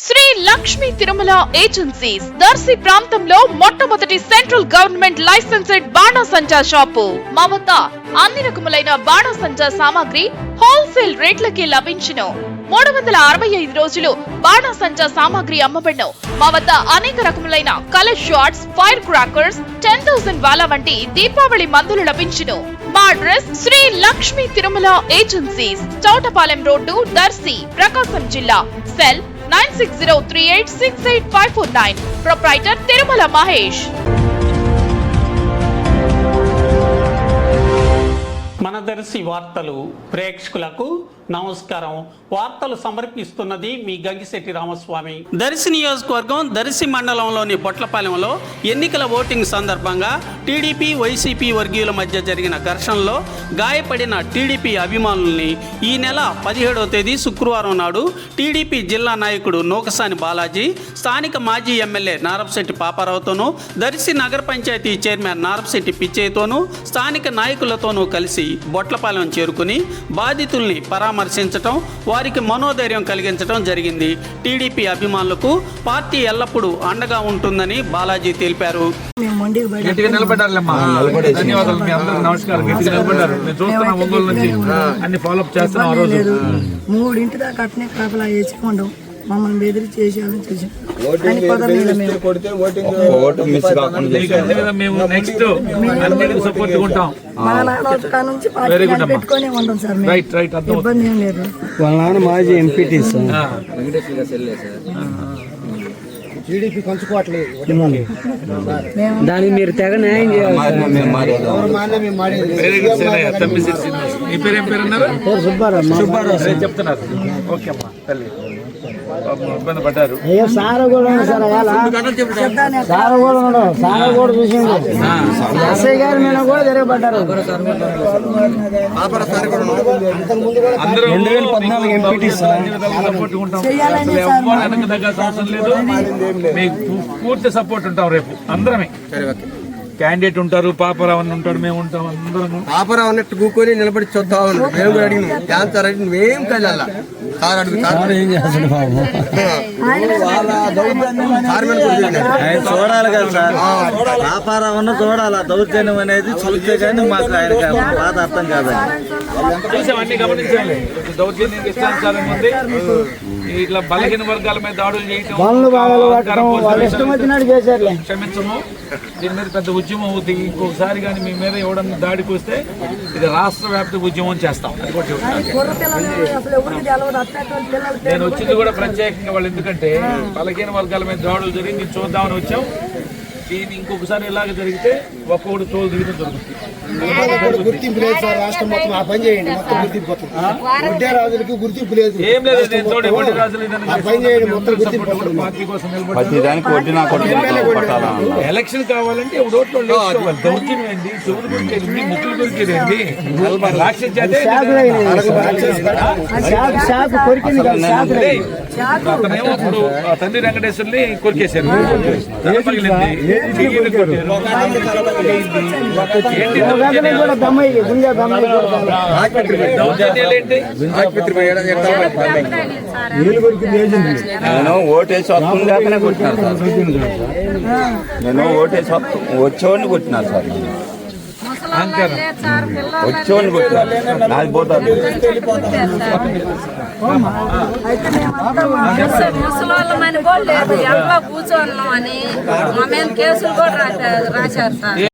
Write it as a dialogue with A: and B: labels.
A: Shri Lakshmi Tirumala agencies Darsi ప్రాంతంలో మొట్టమొదటి central government licensed బాణాసంచా shop. మా వద్ద అన్ని రకములైన బాణాసంచా సామాగ్రి హోల్సేల్ రేట్లకి లభించును. 365 రోజులు బాణాసంచా సామాగ్రి అమ్మబడును. మా వద్ద అనేక రకములైన కలర్ షాట్స్, ఫైర్ క్రాకర్స్, 10,000 వాలా వంటి దీపావళి మందులు లభించును. మా address Sri Lakshmi Tirumala agencies, Chowtapalem road, Darsi, Prakasam జిల్లా. సెల్ 9603868549. ప్రొప్రైటర్ తిరుమల మహేష్.
B: మన దర్శి వార్తలు ప్రేక్షకులకు నమస్కారం. వార్తలు సమర్పిస్తున్నది మీ గంగిశెట్టి రామస్వామి. దర్శి నియోజకవర్గం దర్శి మండలంలోని పొట్లపాలెంలో ఎన్నికల ఓటింగ్ సందర్భంగా టీడీపీ వైసీపీ వర్గీయుల మధ్య జరిగిన ఘర్షణలో గాయపడిన టీడీపీ అభిమానుల్ని ఈ నెల 17వ తేదీ శుక్రవారం నాడు టీడీపీ జిల్లా నాయకుడు నూకసాని బాలాజీ, స్థానిక మాజీ ఎమ్మెల్యే నారపశెట్టి పాపారావుతోనూ, దర్శి నగర పంచాయతీ చైర్మన్ నారపశెట్టి పిచ్చయ్యతోనూ, స్థానిక నాయకులతోనూ కలిసి బొట్లపాలెం చేరుకుని బాధితుల్ని పరామర్శించటం, వారికి మనోధైర్యం కలిగించడం జరిగింది. టీడీపీ అభిమానులకు పార్టీ ఎల్లప్పుడూ అండగా ఉంటుందని బాలాజీ తెలిపారు.
C: ధన్యవాదాలు. మీ అందరూ నమస్కారం. గట్టిగా నిలబడ్డారు. నేను చూస్తున్నా ఒంగోలు నుంచి అన్ని ఫాలోఅప్ చేస్తున్నాం. ఆ రోజు
D: 3 దాకా అట్నే కాపలా వేసుకుంటాం. మమ్మల్ని బెదిరి చేసేయాలని చూసాం.
C: మేము నెక్స్ట్ సపోర్ట్ ఉంటాం.
D: మా నాన్న నుంచి పెట్టుకునే ఉంటాం సార్. ఇబ్బంది ఏం లేదు.
E: వాళ్ళ నాన్న మాజీ ఎంపీటీ సార్.
F: టీడీపీ పంచుకోవట్లేదు.
E: దానికి మీరు తెగ న్యాయం చేయాలి.
C: మీ పేరు ఏం పేరు అన్నారు?
E: సుబ్బారావు
C: చెప్తున్నారు. ఓకే అమ్మా తల్లి ఇబ్బంది పడ్డారు.
E: సార్ కూడా సార్ సార్ కూడా ఉండవు. సార్ కూడా చూసింది. ఎస్ఐ గారి మీద కూడా తిరగబడ్డారు. 2014 ఎంపీటీ
C: సపోర్ట్ ఉంటాం. వెనక తగ్గాల్సిన అవసరం లేదు. మీకు పూర్తి సపోర్ట్ ఉంటాం. రేపు అందరమే క్యాండిడేట్ ఉంటారు. పాపరావు అని ఉంటాడు, మేము ఉంటాం. అందరం
F: పాపరావు అన్నట్టు కూకొని నిలబడి చూద్దాం. మేము కూడా అడిగినాం క్యాన్సర్ అడిగి మేము కళ్ళ సార్ అడుగుతారు.
E: ఏం చేస్తాడు బాబు?
G: చూడాలి కదా సార్, వ్యాపారం చూడాలి. దౌర్జన్యం అనేది చూస్తే కానీ మాకు ఆయన బాధ అర్థం కాదు.
C: చూసాం, అన్ని గమనించాలి. దౌర్జన్యం ఇష్టానుసారం ఉంది. ఇట్లా బలహీన వర్గాల మీద దాడులు చేయటం, క్షమించము. దీని మీద పెద్ద ఉద్యమం అవుతుంది. ఇంకొకసారి కానీ మీ మీద ఎవడన్నా దాడికి వస్తే ఇది రాష్ట్ర వ్యాప్త ఉద్యమం చేస్తాం. అది కూడా చెప్తాను. నేను వచ్చింది కూడా ప్రత్యేకంగా వాళ్ళు, ఎందుకంటే బలహీన వర్గాల మీద దాడులు జరిగి నేను చూద్దామని వచ్చాం. దీన్ని ఇంకొకసారి ఇలాగ జరిగితే ఒక్కొక్కటి తోలు దిగడం జరుగుతుంది.
F: గుర్తింపు లేదు సార్. రాష్ట్రం మొత్తం ఆ పని చేయండి. మొత్తం గుర్తింపు రాజులకి గుర్తింపు లేదు.
C: ఏం లేదు. నేను చూడండి, వడ్డీ రాజులు పార్టీ కోసం ఎలక్షన్ కావాలంటే ఇప్పుడు ఓట్లు దౌర్జన్యం ఏంటి, చెవులు కొరికేది, ముక్కులు కొరికేది ఏంటి, రాక్షస జాతి. అతనేమో ఇప్పుడు తండ్రి వెంకటేశ్వర్ని కొరికేశారు.
G: నేను ఓటేసి వస్తుందాకనే కొట్టినారు సార్. నేను ఓటేసి వచ్చేవాడిని కొట్టినారు సార్. వచ్చేవాడిని కొట్టినారు. నాకు పోతారు.
H: ముసలోళ్ళమని కూడా లేదు, ఎంతో కూర్చోన్నాం అని మా మీద కేసులు కూడా రాశారు సార్.